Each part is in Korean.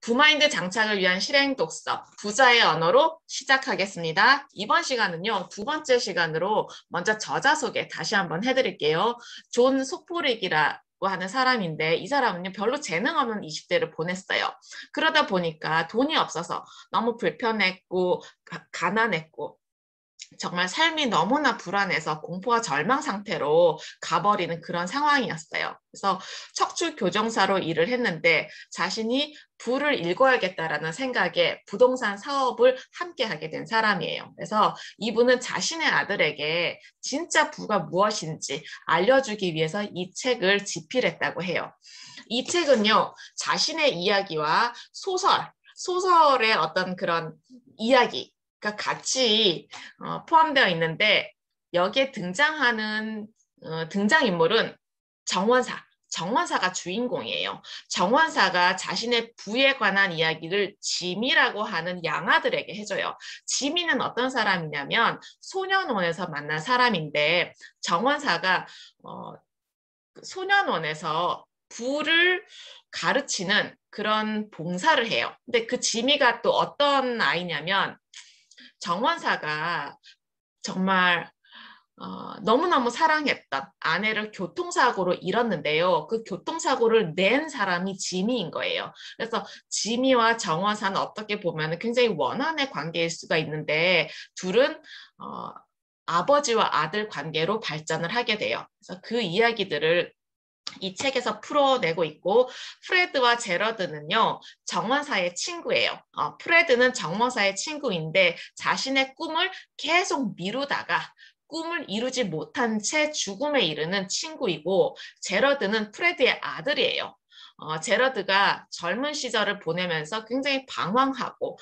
부마인드 장착을 위한 실행 독서, 부자의 언어로 시작하겠습니다. 이번 시간은요, 두 번째 시간으로 먼저 저자 소개 다시 한번 해드릴게요. 존 소포릭이라고 하는 사람인데 이 사람은요, 별로 재능 없는 20대를 보냈어요. 그러다 보니까 돈이 없어서 너무 불편했고, 가난했고, 정말 삶이 너무나 불안해서 공포와 절망 상태로 가버리는 그런 상황이었어요. 그래서 척추 교정사로 일을 했는데 자신이 부를 읽어야겠다라는 생각에 부동산 사업을 함께 하게 된 사람이에요. 그래서 이분은 자신의 아들에게 진짜 부가 무엇인지 알려주기 위해서 이 책을 집필했다고 해요. 이 책은요, 자신의 이야기와 소설의 어떤 그런 이야기, 같이 포함되어 있는데 여기에 등장하는 등장인물은 정원사가 주인공이에요. 정원사가 자신의 부에 관한 이야기를 지미라고 하는 양아들에게 해줘요. 지미는 어떤 사람이냐면 소년원에서 만난 사람인데 정원사가 소년원에서 부를 가르치는 그런 봉사를 해요. 근데 그 지미가 또 어떤 아이냐면 정원사가 정말 너무너무 사랑했던 아내를 교통사고로 잃었는데요. 그 교통사고를 낸 사람이 지미인 거예요. 그래서 지미와 정원사는 어떻게 보면 굉장히 원한의 관계일 수가 있는데 둘은 아버지와 아들 관계로 발전을 하게 돼요. 그래서 그 이야기들을 이 책에서 풀어내고 있고 프레드와 제러드는요 정원사의 친구예요. 프레드는 정원사의 친구인데 자신의 꿈을 계속 미루다가 꿈을 이루지 못한 채 죽음에 이르는 친구이고 제러드는 프레드의 아들이에요. 제러드가 젊은 시절을 보내면서 굉장히 방황하고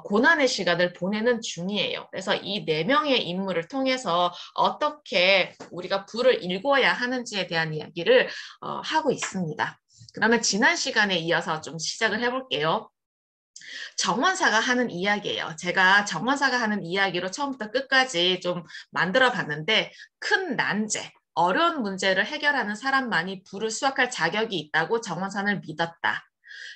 고난의 시간을 보내는 중이에요. 그래서 이 네 명의 인물을 통해서 어떻게 우리가 부를 읽어야 하는지에 대한 이야기를 하고 있습니다. 그러면 지난 시간에 이어서 좀 시작을 해볼게요. 정원사가 하는 이야기예요. 제가 정원사가 하는 이야기로 처음부터 끝까지 좀 만들어 봤는데 큰 난제, 어려운 문제를 해결하는 사람만이 부를 수확할 자격이 있다고 정원사는 믿었다.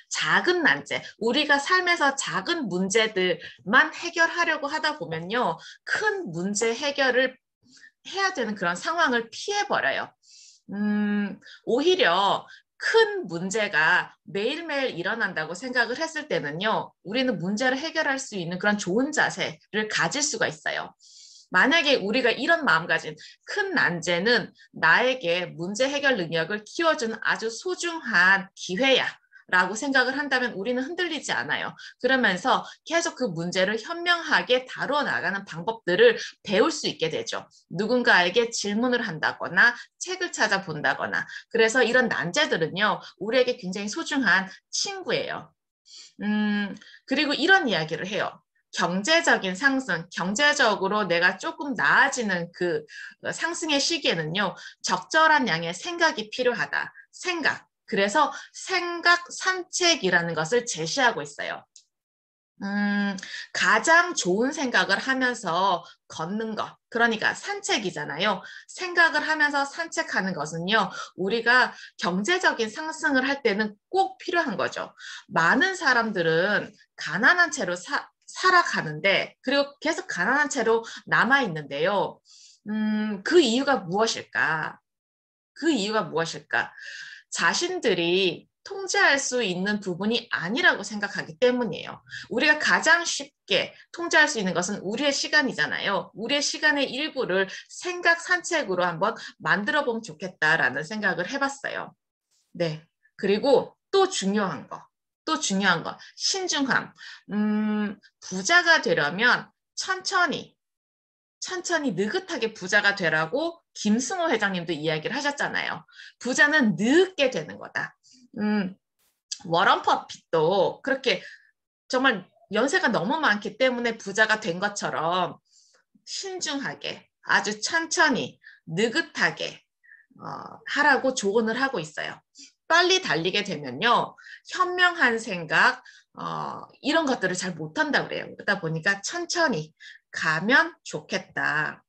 작은 난제, 우리가 삶에서 작은 문제들만 해결하려고 하다 보면요. 큰 문제 해결을 해야 되는 그런 상황을 피해버려요. 오히려 큰 문제가 매일매일 일어난다고 생각을 했을 때는요, 우리는 문제를 해결할 수 있는 그런 좋은 자세를 가질 수가 있어요. 만약에 우리가 이런 마음가짐, 큰 난제는 나에게 문제 해결 능력을 키워주는 아주 소중한 기회야. 라고 생각을 한다면 우리는 흔들리지 않아요. 그러면서 계속 그 문제를 현명하게 다루어 나가는 방법들을 배울 수 있게 되죠. 누군가에게 질문을 한다거나 책을 찾아본다거나. 그래서 이런 난제들은요, 우리에게 굉장히 소중한 친구예요. 그리고 이런 이야기를 해요. 경제적인 상승, 경제적으로 내가 조금 나아지는 그 상승의 시기에는요, 적절한 양의 생각이 필요하다. 생각. 그래서 생각 산책이라는 것을 제시하고 있어요. 가장 좋은 생각을 하면서 걷는 것, 그러니까 산책이잖아요. 생각을 하면서 산책하는 것은요, 우리가 경제적인 상승을 할 때는 꼭 필요한 거죠. 많은 사람들은 가난한 채로 살아가는데, 그리고 계속 가난한 채로 남아있는데요. 그 이유가 무엇일까? 그 이유가 무엇일까? 자신들이 통제할 수 있는 부분이 아니라고 생각하기 때문이에요. 우리가 가장 쉽게 통제할 수 있는 것은 우리의 시간이잖아요. 우리의 시간의 일부를 생각 산책으로 한번 만들어 보면 좋겠다라는 생각을 해봤어요. 네. 그리고 또 중요한 거, 신중함. 부자가 되려면 천천히 느긋하게 부자가 되라고 김승호 회장님도 이야기를 하셨잖아요. 부자는 늦게 되는 거다. 워런 버핏도 그렇게 정말 연세가 너무 많기 때문에 부자가 된 것처럼 신중하게 아주 천천히 느긋하게 하라고 조언을 하고 있어요. 빨리 달리게 되면요. 현명한 생각 이런 것들을 잘 못한다고 그래요. 그러다 보니까 천천히 가면 좋겠다.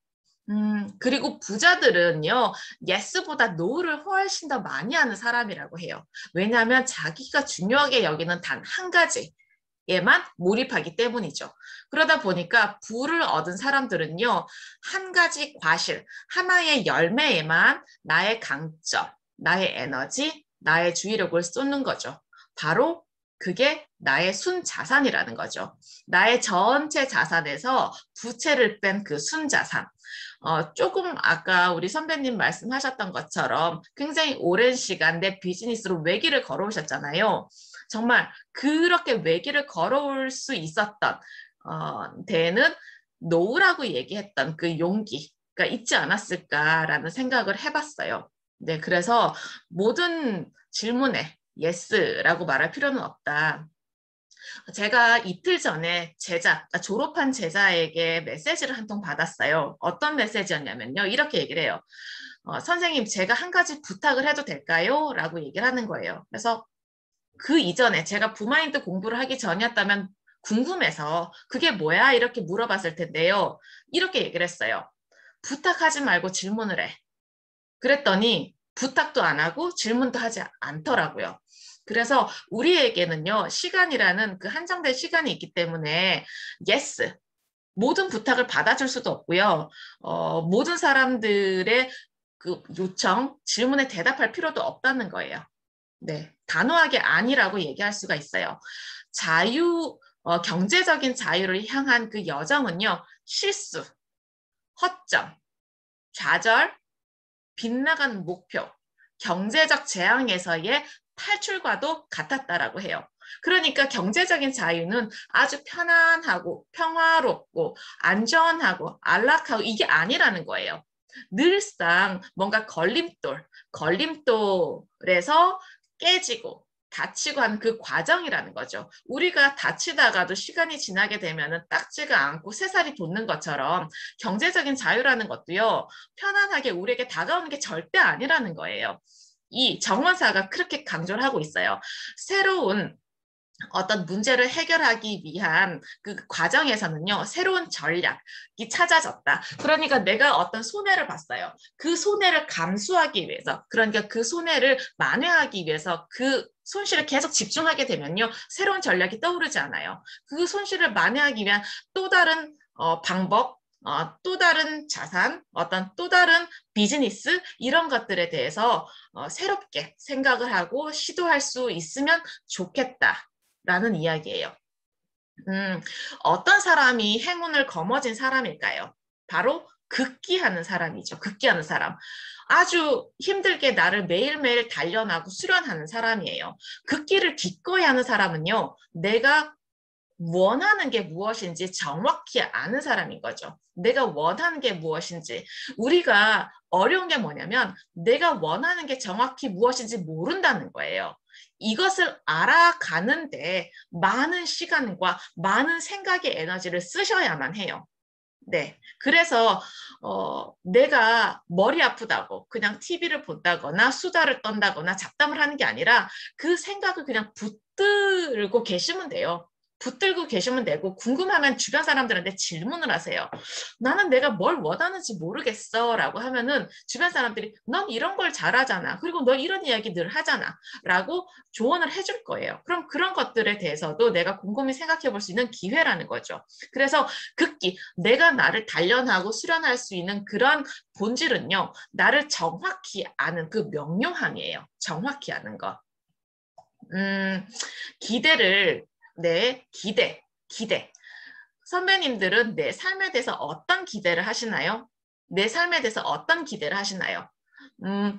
그리고 부자들은요, yes보다 no를 훨씬 더 많이 하는 사람이라고 해요. 왜냐하면 자기가 중요하게 여기는 단 한 가지에만 몰입하기 때문이죠. 그러다 보니까 부를 얻은 사람들은요, 한 가지 과실, 하나의 열매에만 나의 강점, 나의 에너지, 나의 주의력을 쏟는 거죠. 바로 그게 나의 순자산이라는 거죠. 나의 전체 자산에서 부채를 뺀 그 순자산. 조금 아까 우리 선배님 말씀하셨던 것처럼 굉장히 오랜 시간 내 비즈니스로 외길을 걸어오셨잖아요. 정말 그렇게 외길을 걸어올 수 있었던 데에는 노라고 얘기했던 그 용기가 있지 않았을까라는 생각을 해봤어요. 네, 그래서 모든 질문에 yes라고 말할 필요는 없다. 제가 이틀 전에 졸업한 제자에게 메시지를 한 통 받았어요. 어떤 메시지였냐면요. 이렇게 얘기를 해요. 선생님, 제가 한 가지 부탁을 해도 될까요? 라고 얘기를 하는 거예요. 그래서 그 이전에 제가 부마인드 공부를 하기 전이었다면 궁금해서 그게 뭐야? 이렇게 물어봤을 텐데요. 이렇게 얘기를 했어요. 부탁하지 말고 질문을 해. 그랬더니 부탁도 안 하고 질문도 하지 않더라고요. 그래서 우리에게는요, 시간이라는 그 한정된 시간이 있기 때문에 yes, 모든 부탁을 받아줄 수도 없고요. 모든 사람들의 그 요청, 질문에 대답할 필요도 없다는 거예요. 네, 단호하게 아니라고 얘기할 수가 있어요. 경제적인 자유를 향한 그 여정은요, 실수, 허점, 좌절, 빗나간 목표, 경제적 재앙에서의 탈출과도 같았다라고 해요. 그러니까 경제적인 자유는 아주 편안하고 평화롭고 안전하고 안락하고 이게 아니라는 거예요. 늘상 뭔가 걸림돌에서 깨지고 다치고 하는 그 과정이라는 거죠. 우리가 다치다가도 시간이 지나게 되면 딱지가 않고 새살이 돋는 것처럼 경제적인 자유라는 것도요. 편안하게 우리에게 다가오는 게 절대 아니라는 거예요. 이 정원사가 그렇게 강조를 하고 있어요. 새로운 어떤 문제를 해결하기 위한 그 과정에서는요, 새로운 전략이 찾아졌다. 그러니까 내가 어떤 손해를 봤어요. 그 손해를 감수하기 위해서, 그러니까 그 손해를 만회하기 위해서 그 손실을 계속 집중하게 되면요, 새로운 전략이 떠오르지 않아요. 그 손실을 만회하기 위한 또 다른 방법, 또 다른 자산, 어떤 또 다른 비즈니스 이런 것들에 대해서 새롭게 생각을 하고 시도할 수 있으면 좋겠다. 라는 이야기예요. 어떤 사람이 행운을 거머쥔 사람일까요? 바로 극기하는 사람이죠. 극기하는 사람. 아주 힘들게 나를 매일매일 단련하고 수련하는 사람이에요. 극기를 기꺼이 하는 사람은요, 내가 원하는 게 무엇인지 정확히 아는 사람인 거죠. 내가 원하는 게 무엇인지. 우리가 어려운 게 뭐냐면 내가 원하는 게 정확히 무엇인지 모른다는 거예요. 이것을 알아가는데 많은 시간과 많은 생각의 에너지를 쓰셔야만 해요. 네. 그래서 내가 머리 아프다고 그냥 TV를 본다거나 수다를 떤다거나 잡담을 하는 게 아니라 그 생각을 그냥 붙들고 계시면 돼요. 붙들고 계시면 되고 궁금하면 주변 사람들한테 질문을 하세요. 나는 내가 뭘 원하는지 모르겠어 라고 하면은 주변 사람들이 넌 이런 걸 잘하잖아. 그리고 너 이런 이야기 늘 하잖아. 라고 조언을 해줄 거예요. 그럼 그런 것들에 대해서도 내가 곰곰이 생각해 볼 수 있는 기회라는 거죠. 그래서 극기, 내가 나를 단련하고 수련할 수 있는 그런 본질은요, 나를 정확히 아는 그 명료함이에요. 정확히 아는 것. 기대를, 기대. 선배님들은 내 삶에 대해서 어떤 기대를 하시나요? 내 삶에 대해서 어떤 기대를 하시나요?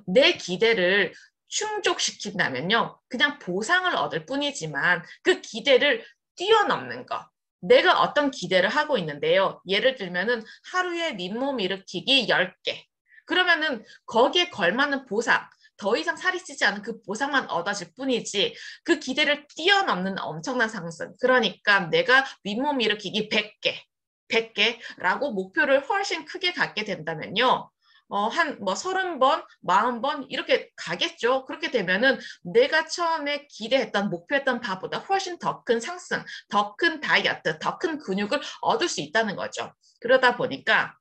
내 기대를 충족시킨다면요, 그냥 보상을 얻을 뿐이지만 그 기대를 뛰어넘는 것. 내가 어떤 기대를 하고 있는데요. 예를 들면은 하루에 맨몸 일으키기 10개. 그러면은 거기에 걸맞는 보상, 더 이상 살이 찌지 않은 그 보상만 얻어질 뿐이지 그 기대를 뛰어넘는 엄청난 상승. 그러니까 내가 맨몸 일으키기 100개, 100개라고 목표를 훨씬 크게 갖게 된다면요. 한 뭐 30번, 40번 이렇게 가겠죠. 그렇게 되면은 내가 처음에 기대했던 목표했던 바보다 훨씬 더 큰 상승, 더 큰 다이어트, 더 큰 근육을 얻을 수 있다는 거죠. 그러다 보니까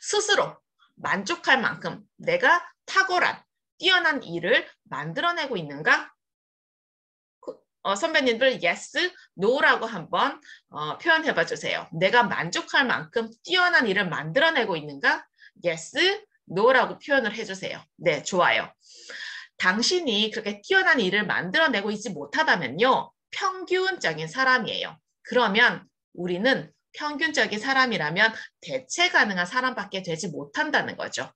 스스로 만족할 만큼 내가 탁월한, 뛰어난 일을 만들어내고 있는가? 선배님들 yes, no라고 한번 표현해봐 주세요. 내가 만족할 만큼 뛰어난 일을 만들어내고 있는가? yes, no라고 표현을 해주세요. 네, 좋아요. 당신이 그렇게 뛰어난 일을 만들어내고 있지 못하다면요, 평균적인 사람이에요. 그러면 우리는 평균적인 사람이라면 대체 가능한 사람밖에 되지 못한다는 거죠.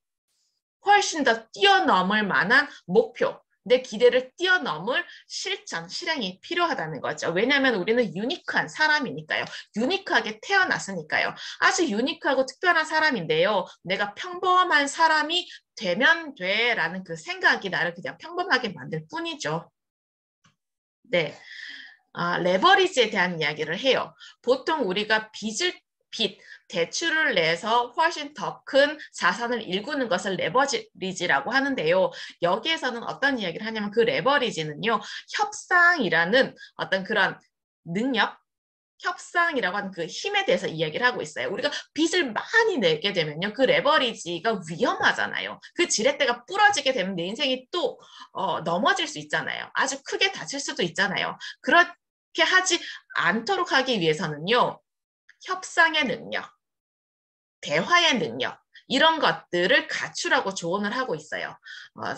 훨씬 더 뛰어넘을 만한 목표, 내 기대를 뛰어넘을 실천, 실행이 필요하다는 거죠. 왜냐하면 우리는 유니크한 사람이니까요. 유니크하게 태어났으니까요. 아주 유니크하고 특별한 사람인데요. 내가 평범한 사람이 되면 돼라는 그 생각이 나를 그냥 평범하게 만들 뿐이죠. 네. 레버리지에 대한 이야기를 해요. 보통 우리가 대출을 내서 훨씬 더 큰 자산을 일구는 것을 레버리지라고 하는데요. 여기에서는 어떤 이야기를 하냐면 그 레버리지는요, 협상이라는 어떤 그런 능력, 협상이라고 하는 그 힘에 대해서 이야기를 하고 있어요. 우리가 빚을 많이 내게 되면요, 그 레버리지가 위험하잖아요. 그 지렛대가 부러지게 되면 내 인생이 또 넘어질 수 있잖아요. 아주 크게 다칠 수도 있잖아요. 그렇게 하지 않도록 하기 위해서는요, 협상의 능력, 대화의 능력, 이런 것들을 갖추라고 조언을 하고 있어요.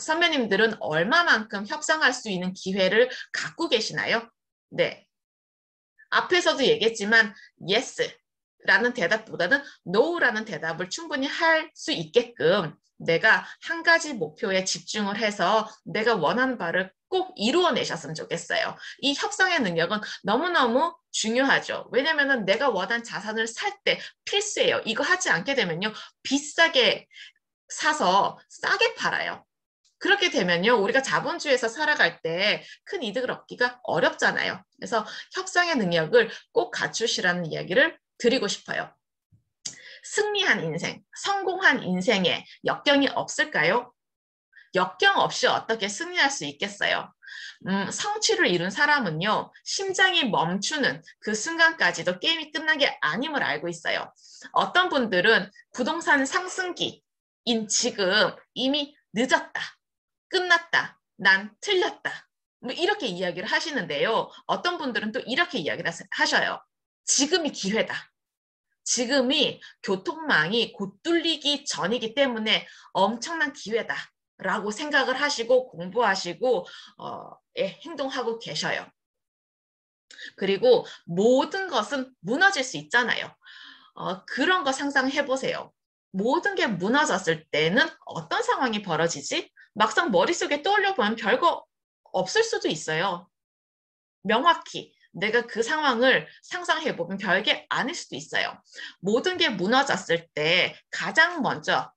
선배님들은 얼마만큼 협상할 수 있는 기회를 갖고 계시나요? 네. 앞에서도 얘기했지만 yes라는 대답보다는 no라는 대답을 충분히 할 수 있게끔 내가 한 가지 목표에 집중을 해서 내가 원하는 바를 꼭 이루어내셨으면 좋겠어요. 이 협상의 능력은 너무너무 중요하죠. 왜냐하면 내가 원하는 자산을 살 때 필수예요. 이거 하지 않게 되면요, 비싸게 사서 싸게 팔아요. 그렇게 되면요, 우리가 자본주의에서 살아갈 때 큰 이득을 얻기가 어렵잖아요. 그래서 협상의 능력을 꼭 갖추시라는 이야기를 드리고 싶어요. 승리한 인생, 성공한 인생에 역경이 없을까요? 역경 없이 어떻게 승리할 수 있겠어요? 성취를 이룬 사람은요, 심장이 멈추는 그 순간까지도 게임이 끝난 게 아님을 알고 있어요. 어떤 분들은 부동산 상승기인 지금 이미 늦었다, 끝났다, 난 틀렸다, 뭐 이렇게 이야기를 하시는데요. 어떤 분들은 또 이렇게 이야기를 하셔요. 지금이 기회다. 지금이 교통망이 곧 뚫리기 전이기 때문에 엄청난 기회다 라고 생각을 하시고 공부하시고 행동하고 계셔요. 그리고 모든 것은 무너질 수 있잖아요. 그런 거 상상해 보세요. 모든 게 무너졌을 때는 어떤 상황이 벌어지지? 막상 머릿속에 떠올려 보면 별거 없을 수도 있어요. 명확히 내가 그 상황을 상상해 보면 별게 아닐 수도 있어요. 모든 게 무너졌을 때 가장 먼저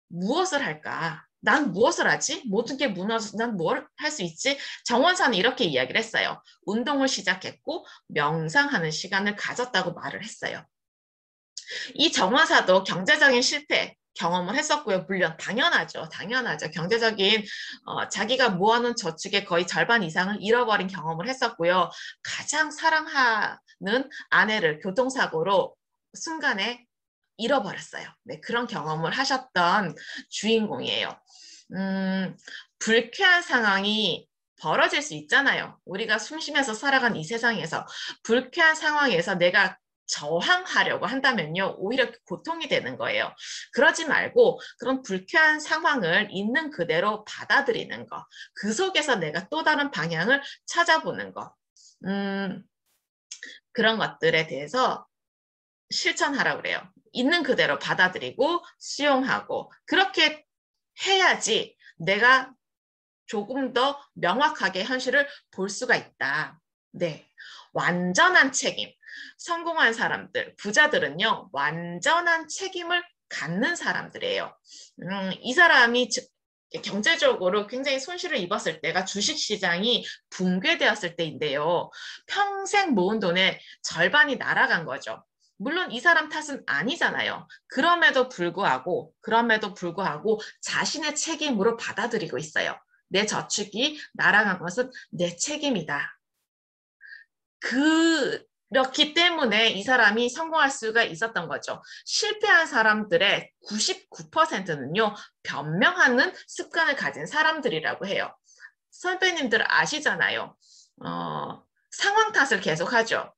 무엇을 할까? 난 무엇을 하지? 모든 게 무너져서 난 뭘 할 수 있지? 정원사는 이렇게 이야기를 했어요. 운동을 시작했고 명상하는 시간을 가졌다고 말을 했어요. 이 정원사도 경제적인 실패 경험을 했었고요. 물론 당연하죠. 당연하죠. 경제적인 자기가 모아놓은 저축의 거의 절반 이상을 잃어버린 경험을 했었고요. 가장 사랑하는 아내를 교통사고로 순간에 잃어버렸어요. 네, 그런 경험을 하셨던 주인공이에요. 불쾌한 상황이 벌어질 수 있잖아요. 우리가 숨 쉬면서 살아간 이 세상에서 불쾌한 상황에서 내가 저항하려고 한다면요, 오히려 고통이 되는 거예요. 그러지 말고 그런 불쾌한 상황을 있는 그대로 받아들이는 거, 그 속에서 내가 또 다른 방향을 찾아보는 거, 그런 것들에 대해서 실천하라고 그래요. 있는 그대로 받아들이고 수용하고 그렇게 해야지 내가 조금 더 명확하게 현실을 볼 수가 있다. 네, 완전한 책임. 성공한 사람들, 부자들은요, 완전한 책임을 갖는 사람들이에요. 이 사람이 경제적으로 굉장히 손실을 입었을 때가 주식시장이 붕괴되었을 때인데요. 평생 모은 돈의 절반이 날아간 거죠. 물론 이 사람 탓은 아니잖아요. 그럼에도 불구하고 자신의 책임으로 받아들이고 있어요. 내 저축이 날아간 것은 내 책임이다. 그 그렇기 때문에 이 사람이 성공할 수가 있었던 거죠. 실패한 사람들의 99%는요, 변명하는 습관을 가진 사람들이라고 해요. 선배님들 아시잖아요. 상황 탓을 계속하죠.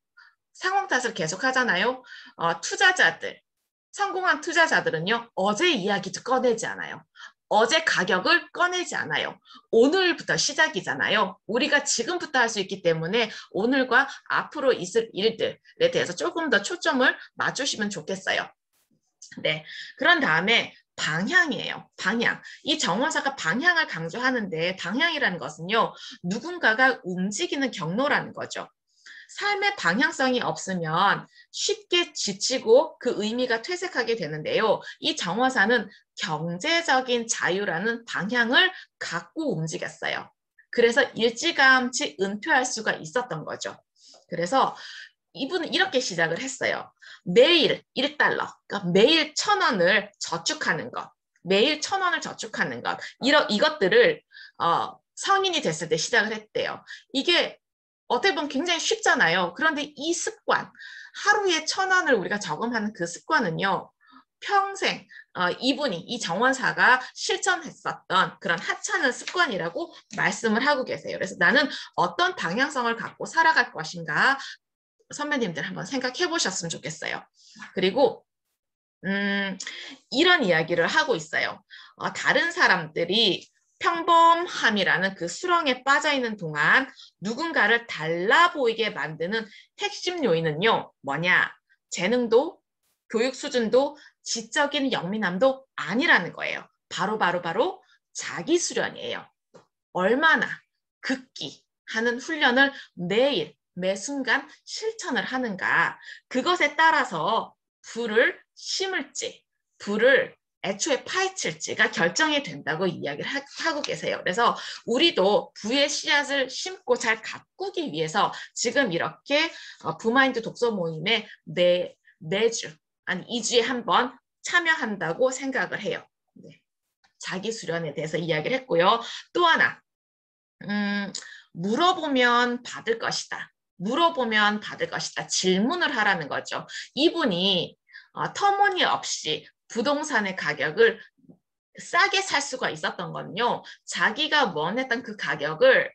상황 탓을 계속하잖아요. 투자자들, 성공한 투자자들은요, 어제 이야기도 꺼내지 않아요. 어제 가격을 꺼내지 않아요. 오늘부터 시작이잖아요. 우리가 지금부터 할 수 있기 때문에 오늘과 앞으로 있을 일들에 대해서 조금 더 초점을 맞추시면 좋겠어요. 네. 그런 다음에 방향이에요. 방향. 이 정원사가 방향을 강조하는데 방향이라는 것은요, 누군가가 움직이는 경로라는 거죠. 삶의 방향성이 없으면 쉽게 지치고 그 의미가 퇴색하게 되는데요. 이 정화사는 경제적인 자유라는 방향을 갖고 움직였어요. 그래서 일찌감치 은퇴할 수가 있었던 거죠. 그래서 이분은 이렇게 시작을 했어요. 매일 1달러, 그러니까 매일 1,000원을 저축하는 것, 매일 1,000원을 저축하는 것, 이것들을 성인이 됐을 때 시작을 했대요. 이게 어떻게 보면 굉장히 쉽잖아요. 그런데 이 습관, 하루에 1,000원을 우리가 저금하는 그 습관은요, 평생 이 정원사가 실천했었던 그런 하찮은 습관이라고 말씀을 하고 계세요. 그래서 나는 어떤 방향성을 갖고 살아갈 것인가 선배님들 한번 생각해 보셨으면 좋겠어요. 그리고 이런 이야기를 하고 있어요. 다른 사람들이 평범함이라는 그 수렁에 빠져 있는 동안 누군가를 달라 보이게 만드는 핵심 요인은요, 뭐냐? 재능도, 교육 수준도, 지적인 영민함도 아니라는 거예요. 바로 자기 수련이에요. 얼마나 극기 하는 훈련을 매일, 매 순간 실천을 하는가. 그것에 따라서 불을 심을지, 불을 애초에 파헤칠지가 결정이 된다고 이야기를 하고 계세요. 그래서 우리도 부의 씨앗을 심고 잘 가꾸기 위해서 지금 이렇게 부마인드 독서 모임에 매주, 아니 2주에 한 번 참여한다고 생각을 해요. 네. 자기 수련에 대해서 이야기를 했고요. 또 하나, 물어보면 받을 것이다. 물어보면 받을 것이다. 질문을 하라는 거죠. 이분이 터무니없이 부동산의 가격을 싸게 살 수가 있었던 건요. 자기가 원했던 그 가격을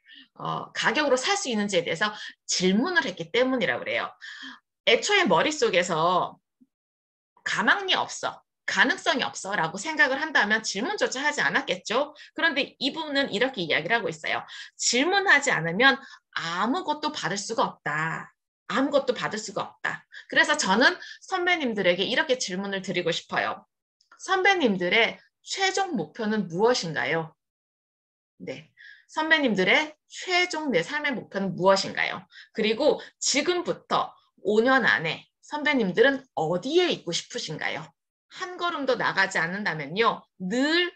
가격으로 살 수 있는지에 대해서 질문을 했기 때문이라고 그래요. 애초에 머릿속에서 가망이 없어. 가능성이 없어 라고 생각을 한다면 질문조차 하지 않았겠죠. 그런데 이분은 이렇게 이야기를 하고 있어요. 질문하지 않으면 아무것도 받을 수가 없다. 아무것도 받을 수가 없다. 그래서 저는 선배님들에게 이렇게 질문을 드리고 싶어요. 선배님들의 최종 목표는 무엇인가요? 네. 선배님들의 최종 내 삶의 목표는 무엇인가요? 그리고 지금부터 5년 안에 선배님들은 어디에 있고 싶으신가요? 한 걸음도 나가지 않는다면요. 늘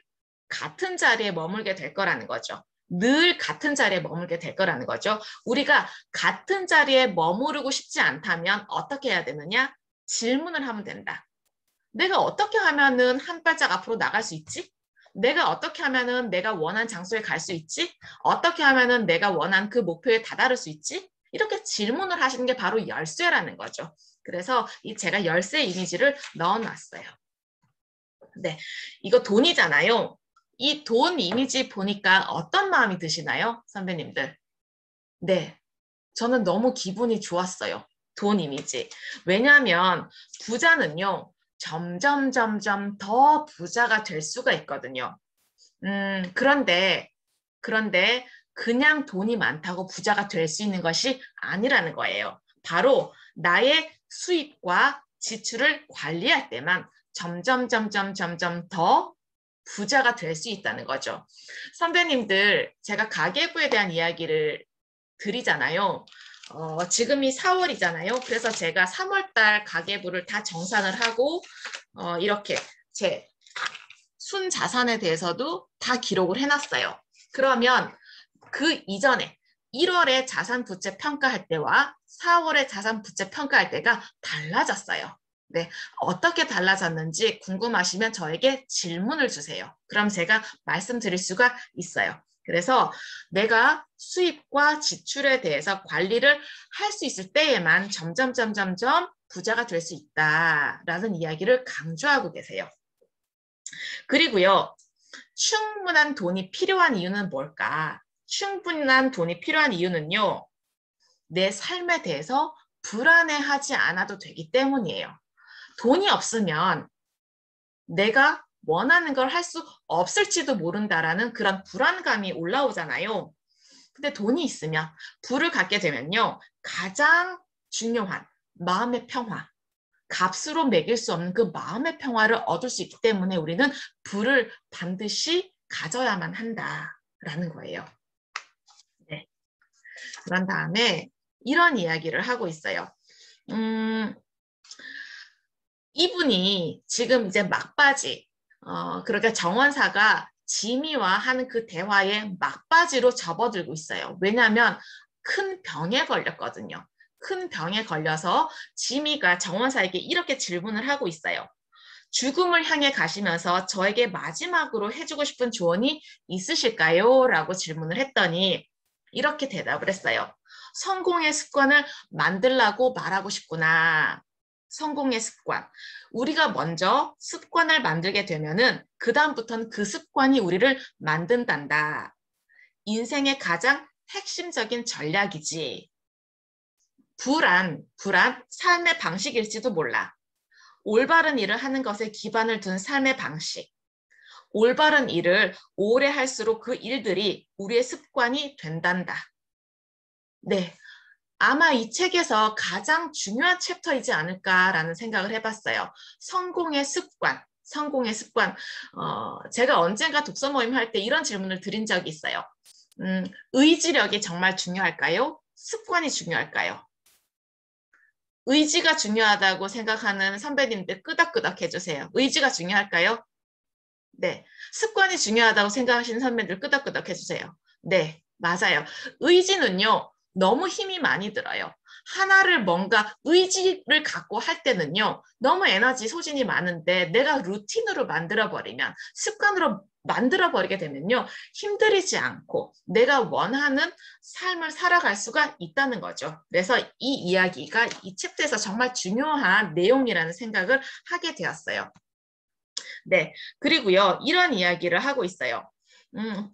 같은 자리에 머물게 될 거라는 거죠. 늘 같은 자리에 머물게 될 거라는 거죠. 우리가 같은 자리에 머무르고 싶지 않다면 어떻게 해야 되느냐? 질문을 하면 된다. 내가 어떻게 하면은 한 발짝 앞으로 나갈 수 있지? 내가 어떻게 하면은 내가 원한 장소에 갈 수 있지? 어떻게 하면은 내가 원한 그 목표에 다다를 수 있지? 이렇게 질문을 하시는 게 바로 열쇠라는 거죠. 그래서 제가 열쇠 이미지를 넣어놨어요. 네, 이거 돈이잖아요. 이 돈 이미지 보니까 어떤 마음이 드시나요, 선배님들? 네, 저는 너무 기분이 좋았어요. 돈 이미지. 왜냐하면 부자는요, 점점 더 부자가 될 수가 있거든요. 그런데 그냥 돈이 많다고 부자가 될 수 있는 것이 아니라는 거예요. 바로 나의 수입과 지출을 관리할 때만 점점 더 부자가 될 수 있다는 거죠. 선배님들, 제가 가계부에 대한 이야기를 드리잖아요. 지금이 4월이잖아요. 그래서 제가 3월달 가계부를 다 정산을 하고 이렇게 제 순자산에 대해서도 다 기록을 해놨어요. 그러면 그 이전에 1월에 자산 부채 평가할 때와 4월에 자산 부채 평가할 때가 달라졌어요. 네, 어떻게 달라졌는지 궁금하시면 저에게 질문을 주세요. 그럼 제가 말씀드릴 수가 있어요. 그래서 내가 수입과 지출에 대해서 관리를 할 수 있을 때에만 점점 부자가 될 수 있다라는 이야기를 강조하고 계세요. 그리고요, 충분한 돈이 필요한 이유는 뭘까? 충분한 돈이 필요한 이유는요, 내 삶에 대해서 불안해하지 않아도 되기 때문이에요. 돈이 없으면 내가 원하는 걸 할 수 없을지도 모른다라는 그런 불안감이 올라오잖아요. 근데 돈이 있으면, 부를 갖게 되면요, 가장 중요한 마음의 평화, 값으로 매길 수 없는 그 마음의 평화를 얻을 수 있기 때문에 우리는 부를 반드시 가져야만 한다라는 거예요. 네. 그런 다음에 이런 이야기를 하고 있어요. 이분이 지금 이제 막바지, 그러니까 정원사가 지미와 하는 그 대화에 막바지로 접어들고 있어요. 왜냐하면 큰 병에 걸렸거든요. 큰 병에 걸려서 지미가 정원사에게 이렇게 질문을 하고 있어요. 죽음을 향해 가시면서 저에게 마지막으로 해주고 싶은 조언이 있으실까요? 라고 질문을 했더니 이렇게 대답을 했어요. 성공의 습관을 만들라고 말하고 싶구나. 성공의 습관. 우리가 먼저 습관을 만들게 되면은 그다음부터는 그 습관이 우리를 만든단다. 인생의 가장 핵심적인 전략이지. 불안 삶의 방식일지도 몰라. 올바른 일을 하는 것에 기반을 둔 삶의 방식. 올바른 일을 오래 할수록 그 일들이 우리의 습관이 된단다. 네. 아마 이 책에서 가장 중요한 챕터이지 않을까라는 생각을 해봤어요. 성공의 습관. 제가 언젠가 독서 모임 할 때 이런 질문을 드린 적이 있어요. 의지력이 정말 중요할까요? 습관이 중요할까요? 의지가 중요하다고 생각하는 선배님들 끄덕끄덕 해주세요. 의지가 중요할까요? 네. 습관이 중요하다고 생각하시는 선배님들 끄덕끄덕 해주세요. 네, 맞아요. 의지는요, 너무 힘이 많이 들어요. 하나를 뭔가 의지를 갖고 할 때는요, 너무 에너지 소진이 많은데 내가 루틴으로 만들어버리면, 습관으로 만들어버리게 되면요, 힘들이지 않고 내가 원하는 삶을 살아갈 수가 있다는 거죠. 그래서 이 이야기가 이 챕터에서 정말 중요한 내용이라는 생각을 하게 되었어요. 네, 그리고요, 이런 이야기를 하고 있어요.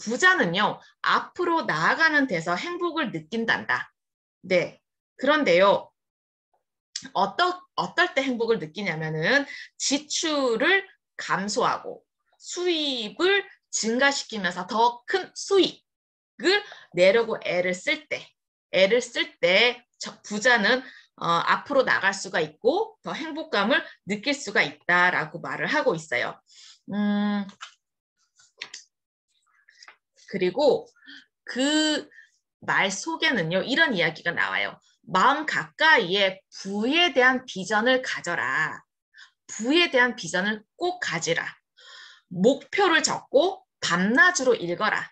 부자는요, 앞으로 나아가는 데서 행복을 느낀단다. 네, 그런데요, 어떨 때 행복을 느끼냐면은 지출을 감소하고 수입을 증가시키면서 더 큰 수익을 내려고 애를 쓸 때 부자는 앞으로 나갈 수가 있고 더 행복감을 느낄 수가 있다라고 말을 하고 있어요. 그리고 그 말 속에는요, 이런 이야기가 나와요. 마음 가까이에 부에 대한 비전을 가져라. 부에 대한 비전을 꼭 가지라. 목표를 적고 밤낮으로 읽어라.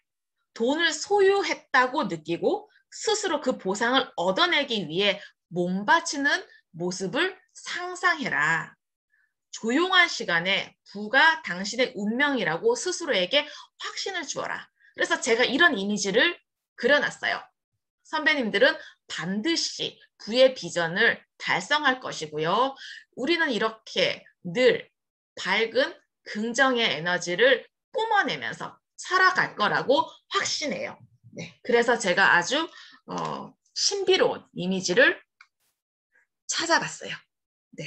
돈을 소유했다고 느끼고 스스로 그 보상을 얻어내기 위해 몸바치는 모습을 상상해라. 조용한 시간에 부가 당신의 운명이라고 스스로에게 확신을 주어라. 그래서 제가 이런 이미지를 그려놨어요. 선배님들은 반드시 부의 비전을 달성할 것이고요. 우리는 이렇게 늘 밝은 긍정의 에너지를 뿜어내면서 살아갈 거라고 확신해요. 네, 그래서 제가 아주 신비로운 이미지를 찾아봤어요. 네,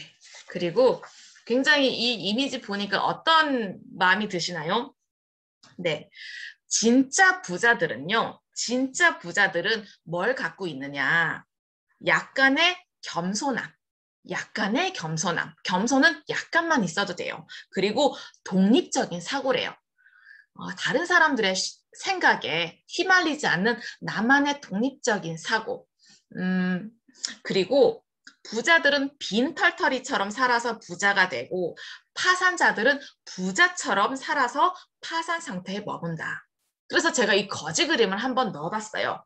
그리고 굉장히 이 이미지 보니까 어떤 마음이 드시나요? 네, 진짜 부자들은 뭘 갖고 있느냐? 약간의 겸손함. 겸손은 약간만 있어도 돼요. 그리고 독립적인 사고래요. 다른 사람들의 생각에 휘말리지 않는 나만의 독립적인 사고. 그리고 부자들은 빈털터리처럼 살아서 부자가 되고 파산자들은 부자처럼 살아서 파산 상태에 머문다. 그래서 제가 이 거지 그림을 한번 넣어봤어요.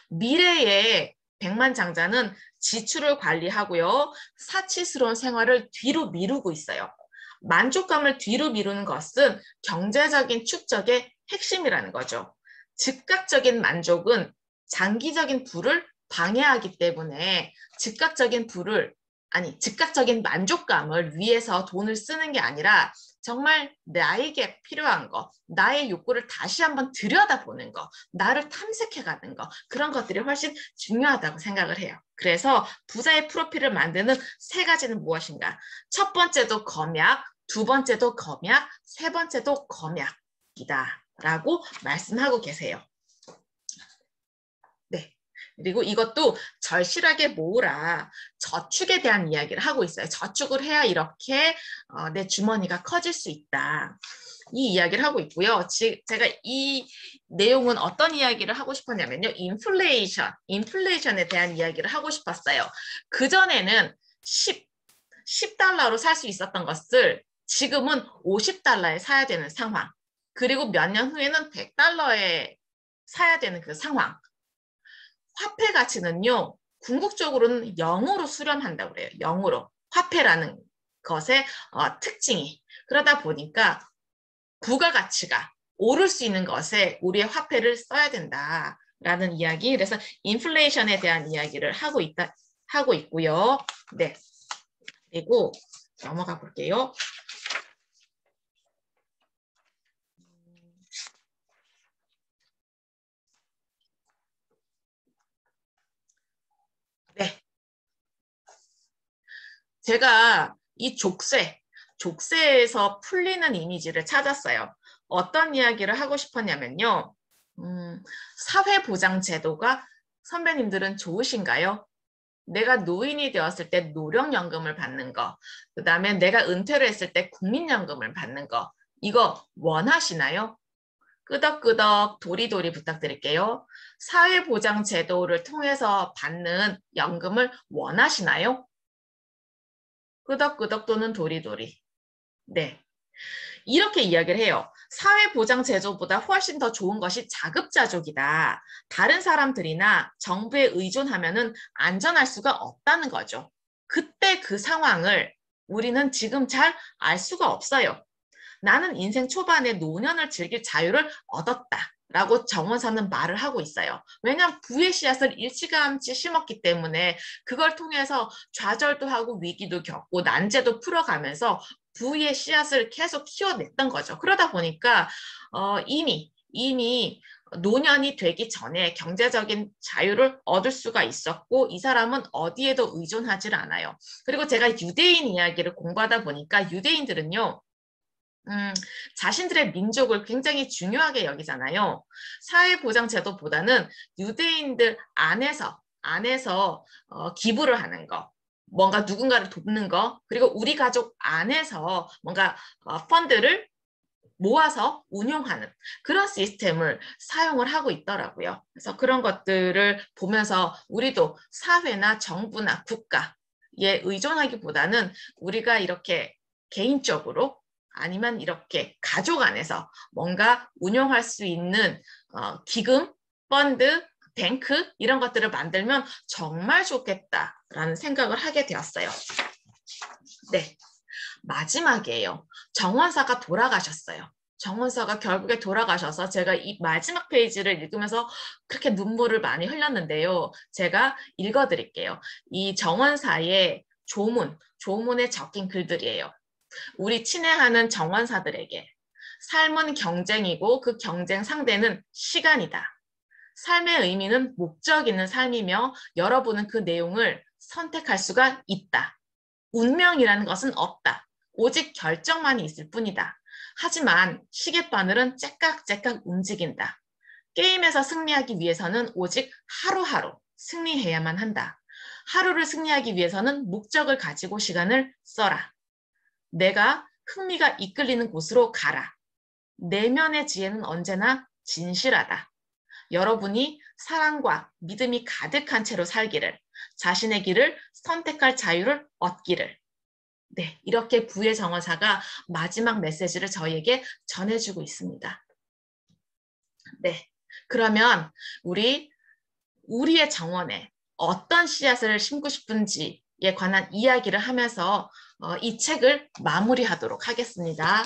미래의 백만장자는 지출을 관리하고요. 사치스러운 생활을 뒤로 미루고 있어요. 만족감을 뒤로 미루는 것은 경제적인 축적의 핵심이라는 거죠. 즉각적인 만족은 장기적인 부를 방해하기 때문에 즉각적인 만족감을 위해서 돈을 쓰는 게 아니라 정말 나에게 필요한 거, 나의 욕구를 다시 한번 들여다보는 거, 나를 탐색해가는 거, 그런 것들이 훨씬 중요하다고 생각을 해요. 그래서 부자의 프로필을 만드는 세 가지는 무엇인가? 첫 번째도 검약, 두 번째도 검약, 세 번째도 검약이다 라고 말씀하고 계세요. 네. 그리고 이것도 절실하게 모으라, 저축에 대한 이야기를 하고 있어요. 저축을 해야 이렇게 내 주머니가 커질 수 있다. 이 이야기를 하고 있고요. 제가 이 내용은 어떤 이야기를 하고 싶었냐면요. 인플레이션에 대한 이야기를 하고 싶었어요. 그전에는 10달러로 살 수 있었던 것을 지금은 50달러에 사야 되는 상황. 그리고 몇 년 후에는 100달러에 사야 되는 그 상황. 화폐 가치는요, 궁극적으로는 0으로 수렴한다고 그래요. 0으로. 화폐라는 것의 특징이. 그러다 보니까 부가가치가 오를 수 있는 것에 우리의 화폐를 써야 된다라는 이야기. 그래서 인플레이션에 대한 이야기를 하고 있고요. 네. 그리고 넘어가 볼게요. 네. 제가 이 족쇄에서 풀리는 이미지를 찾았어요. 어떤 이야기를 하고 싶었냐면요. 사회보장제도가 선배님들은 좋으신가요? 내가 노인이 되었을 때 노령연금을 받는 거, 그 다음에 내가 은퇴를 했을 때 국민연금을 받는 거, 이거 원하시나요? 끄덕끄덕 도리도리 부탁드릴게요. 사회보장제도를 통해서 받는 연금을 원하시나요? 끄덕끄덕 또는 도리도리. 네. 이렇게 이야기를 해요. 사회보장제도보다 훨씬 더 좋은 것이 자급자족이다. 다른 사람들이나 정부에 의존하면은 안전할 수가 없다는 거죠. 그때 그 상황을 우리는 지금 잘 알 수가 없어요. 나는 인생 초반에 노년을 즐길 자유를 얻었다. 라고 정원사는 말을 하고 있어요. 왜냐하면 부의 씨앗을 일찌감치 심었기 때문에 그걸 통해서 좌절도 하고 위기도 겪고 난제도 풀어가면서 부의 씨앗을 계속 키워냈던 거죠. 그러다 보니까 이미 노년이 되기 전에 경제적인 자유를 얻을 수가 있었고 이 사람은 어디에도 의존하지 않아요. 그리고 제가 유대인 이야기를 공부하다 보니까 유대인들은요. 자신들의 민족을 굉장히 중요하게 여기잖아요. 사회보장제도보다는 유대인들 안에서 기부를 하는 거, 뭔가 누군가를 돕는 거, 그리고 우리 가족 안에서 뭔가 펀드를 모아서 운용하는 그런 시스템을 사용을 하고 있더라고요. 그래서 그런 것들을 보면서 우리도 사회나 정부나 국가에 의존하기보다는 우리가 이렇게 개인적으로 아니면 이렇게 가족 안에서 뭔가 운용할 수 있는 기금, 펀드, 뱅크 이런 것들을 만들면 정말 좋겠다라는 생각을 하게 되었어요. 네, 마지막이에요. 정원사가 돌아가셨어요. 정원사가 결국에 돌아가셔서 제가 이 마지막 페이지를 읽으면서 그렇게 눈물을 많이 흘렸는데요. 제가 읽어드릴게요. 이 정원사의 조문에 적힌 글들이에요. 우리 친애하는 정원사들에게 삶은 경쟁이고 그 경쟁 상대는 시간이다. 삶의 의미는 목적 있는 삶이며 여러분은 그 내용을 선택할 수가 있다. 운명이라는 것은 없다. 오직 결정만이 있을 뿐이다. 하지만 시계바늘은 째깍째깍 움직인다. 게임에서 승리하기 위해서는 오직 하루하루 승리해야만 한다. 하루를 승리하기 위해서는 목적을 가지고 시간을 써라. 내가 흥미가 이끌리는 곳으로 가라. 내면의 지혜는 언제나 진실하다. 여러분이 사랑과 믿음이 가득한 채로 살기를, 자신의 길을 선택할 자유를 얻기를. 네, 이렇게 부의 정원사가 마지막 메시지를 저희에게 전해주고 있습니다. 네, 그러면 우리의 정원에 어떤 씨앗을 심고 싶은지에 관한 이야기를 하면서 이 책을 마무리하도록 하겠습니다.